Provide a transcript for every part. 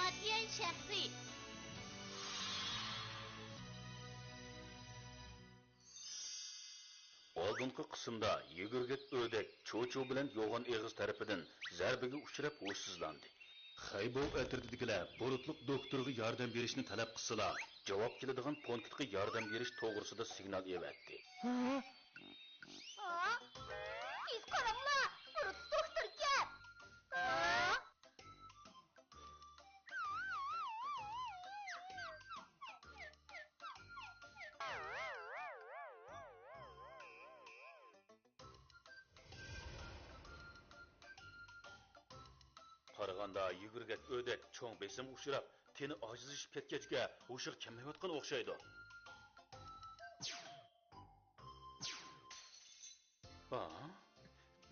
Guardian shaxsi. Oldingi qismda yugurgak ördek cho'chu bilan yo'g'on eg'iz tarafidan zarbaga uchrab ho'shsizlandi. Xaybov atritidagilar bulutliq doktorga yordam berishni talab qilsalar, javob keladigan punktga yordam berish to'g'risida signal evatdi. Tez qaranglar, bulutli doktor kel. Qaraganda yugurgak ördek cho'ng besim uchrab, teni ojizlashib ketgachga o'shiq kelmayotgan o'xshaydi.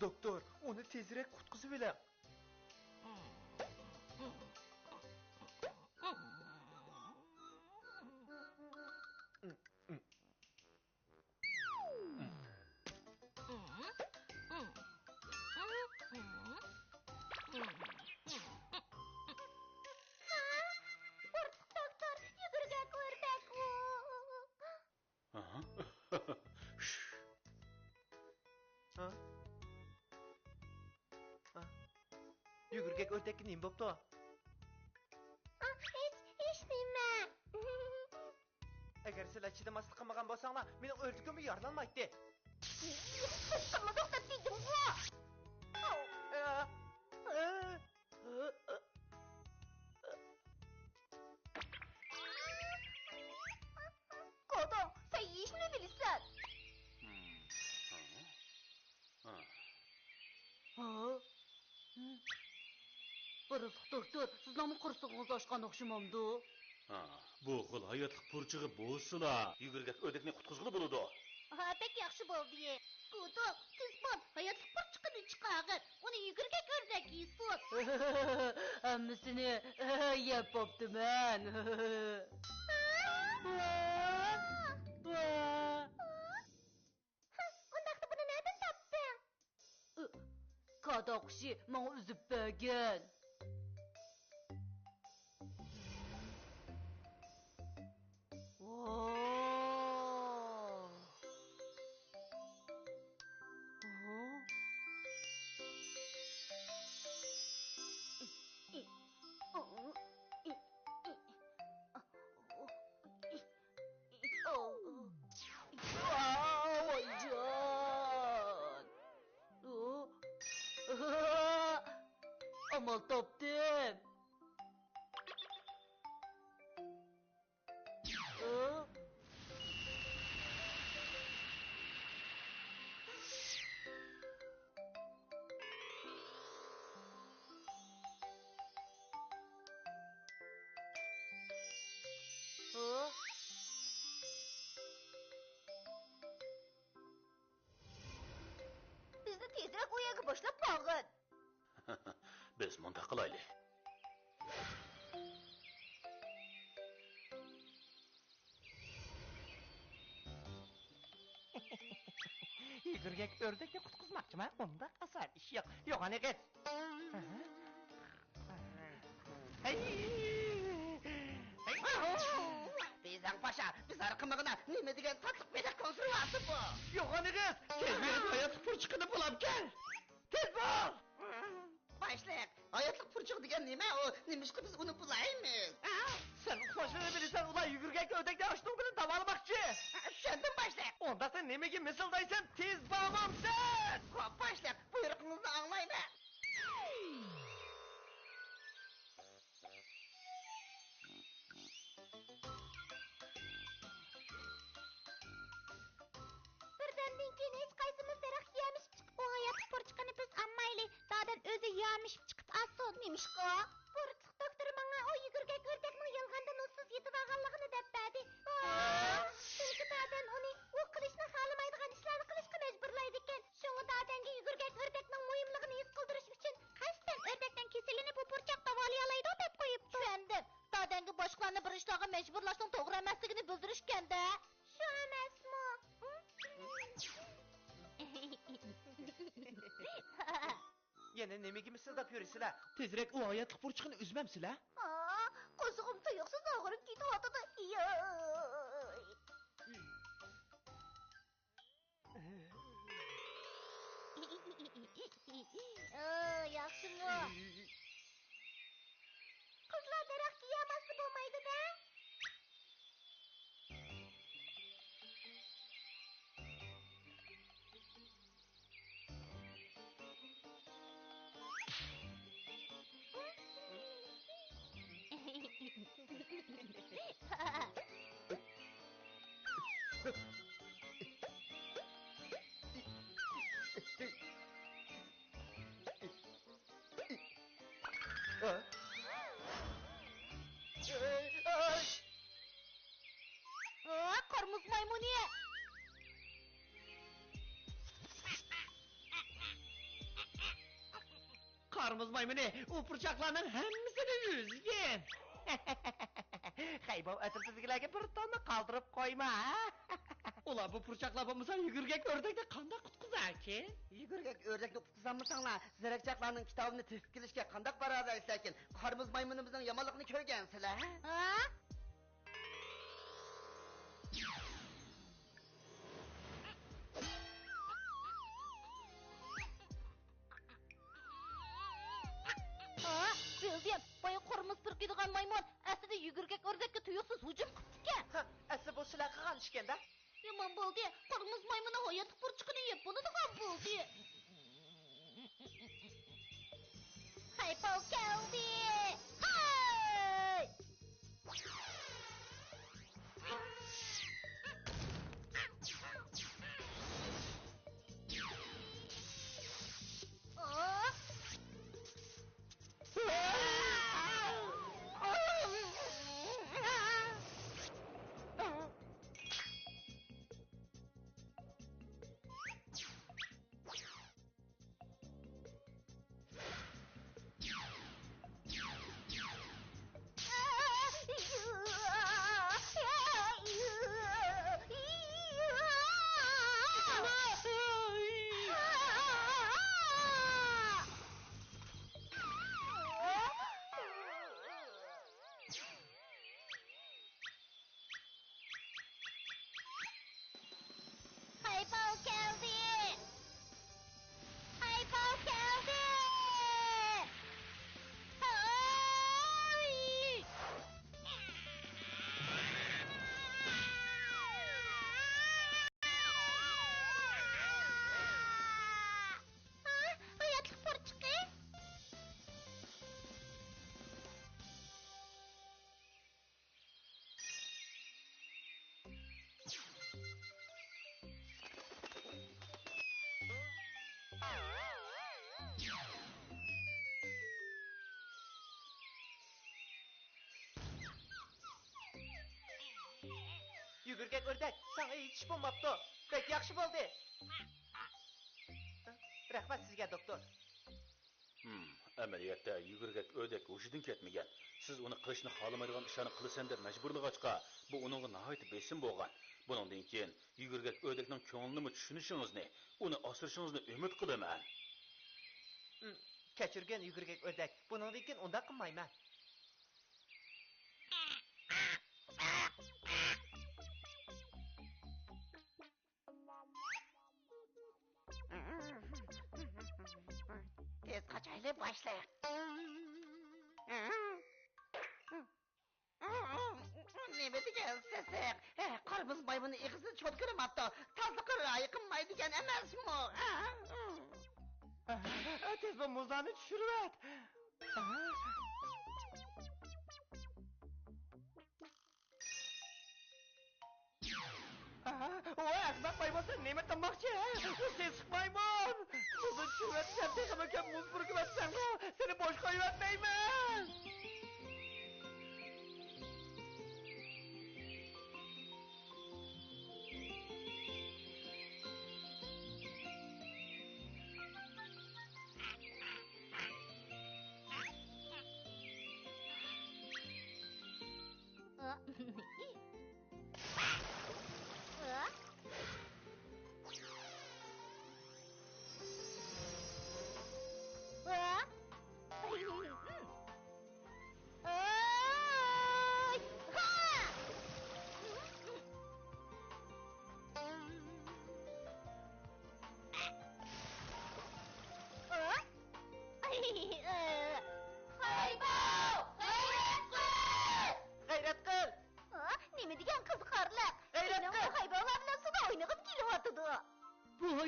Doktor, onu tezroq qutqizib oling. Doktor, yugurgak ördek u. Yugurgak ördekka nima bo'pti? Hech nima. Agar sizlar chidamaslik qilmagan bo'lsanglar, mening o'rdigimni yorlanmaydi. To'xtama, to'xtat dedim-ku. Kodong, sen ishni bilsan. Bulutli doktor, sizlarning qursig'ingiz ochgan o'xshamamdi. Bu xil hayotlik purchig'i bo'lsa, yugurgak ördekni qutqizg'ili bo'ladi. Pek yaxshi bo'ldi. Kodong, tez bor, hayotlik purchiqini chiqargin. Uni yugurgak ördek yeysin. Hammasini yeb bo'ptiman. Undaqda buni nereden topding? Qadoqshi menga uzib bergan. Amal topdim. Bizni tezroq u yerga boshlab qo'ygin. Biz munda qilaylik. Yugurgak ördekni qutqizmoqchiman. Unda asar ish yo'q. Yo'g'on egiz. Bizang Paşa, bizlar qimig'ina nima degan tatliq bedak konservasi bu? Yo'g'on egiz. Tez berib hayot purchiqini bulab kel. Tez bo'l. Başlayaq. Hayotlik purchiq degan nima? O nimishqa biz uni bulaymiz? Sen qo'shini bilsan, ular yugurgak ördekni ochning bilan davolamoqchi. Tushundim, başlayaq. Onda sen nimaga misildaysan? Tez bormamsan. Xo'p, başlayaq. Buyruqingizni anglaydi. Birdandan keyin hech qaysimiz daraxtga yamishib chiqib, o hayotlik purchiqini biz ammayli. Dadan o'zi yamishib chiqib aso nimishqa? Bulutli doktor menga o yugurgak ördekning yolg'ondan usiz yetib olganligini deb berdi. Chunki dadan uni u qilishni xohlamaydigan ishlarni qilishga majburlaydi ekan. Shunga dadanga yugurgak ördekning muhimligini his qildirish uchun qasddan ördekdan kesilini bu purchoq davolay oladi deb qo'yibdi. Tushundim. Dadanga boshqalarni bir ishlarga majburlashning to'g'ri emasligini bildirishganda. Shu emasmi? Yana nimaga misildab yurasizlar? Tezroq u hayotlik purchiqini uzmamsizlar? Yaxşımı? Kızlar daraxt yiyemezsi bulmaydı da. Kırmızı maymuni. Karmuz maymunu, o fırçaklarının hemmisini yüzgen. Haybo ötürtüdükilerge bir tane kaldırıp koyma, ha? Ulan bu fırçaklar bulmasa yugurgek ördekte kanda kutkuzar ki? Yugurgek ördekni tutqizanmısanglar, zirakchaqlarning kitobini tepib kelishga qandaq borarsiz lekin qarmuz maymunimizning yomonligini ko'rgansizlar. Ha? Bildim, boya kırmızı pırkıydıgan maymun aslında yugurgek ördekке tuyuksuz hücum kıptıken. Asli bu silah kıgan işken da? Yaman buldu, kırmızı maymuna hayatık pırçıkını yiyip bunu da kan buldu. Haypo geldi. Hay! Oh! Haypo geldi. Haypo geldi. Hay! Hayatık pırçıkı. Yugurgek ördek, sana hiç bulmaptı. Pek yakşı buldu. Rahmat sizge doktor. Amaliyotda yugurgak ördek hushidan ketmagan. Siz uni qilishni xohlamaydigan ishlarni qilasan deb majburlag'achqa, bu uningga nihoyat besim bo'lgan. Buningdan keyin yugurgak ördekning ko'nglini tushunishingizni, uni asrishingizni umid qilaman. Keçirgen yugurgek ördek, bunun için ondan kılmayman. Tez kaçayla başlayaq. Nima degan sesiq? Qarmuz maymuni ig'izini cho'tkirib hatto tazliqqa rioya qilmaydigan emasmi? Tez bu muzlarını düşürüvet. Oy akmak maymun sen neyme tanmakçı? Bu ses maymun. Muzu düşürüvet sen tekemeken muz bırkıvet sen. Seni boş koyuvetmeymen.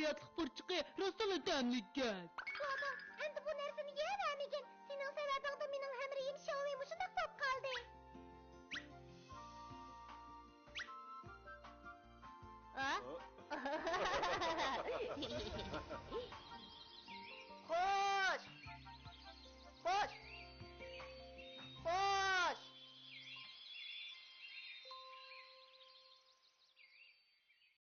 hayatlık pırçıqı rastala təmlikən. Baba, endi bu narsani yevermegen. Senin sebebinde mening hamriyim şovim shundoq bo'lib qoldi. Ha?